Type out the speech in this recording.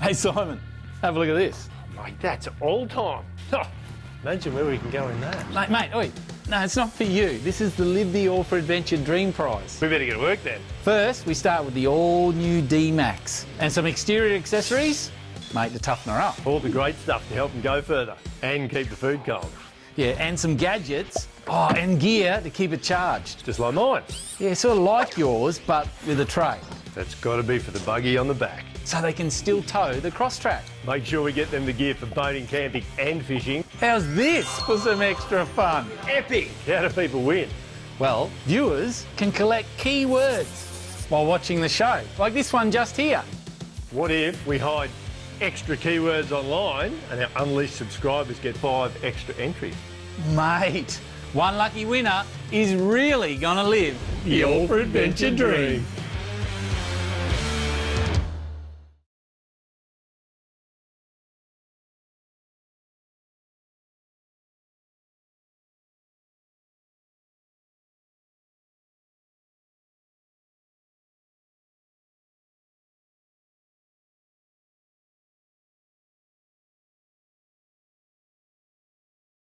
Hey Simon, have a look at this. Mate, that's all time. Imagine where we can go in that. Mate, oi. No, it's not for you. This is the Live the All for Adventure Dream Prize. We better get to work then. First, we start with the all-new D-Max and some exterior accessories, mate, to toughen her up. All the great stuff to help them go further and keep the food cold. Yeah, and some gadgets. Oh, and gear to keep it charged. Just like mine. Yeah, sort of like yours, but with a tray. That's got to be for the buggy on the back. So they can still tow the cross-track. Make sure we get them the gear for boating, camping and fishing. How's this for some extra fun? Epic! How do people win? Well, viewers can collect keywords while watching the show, like this one just here. What if we hide extra keywords online and our unleashed subscribers get 5 extra entries? Mate, one lucky winner is really gonna live the All for Adventure dream.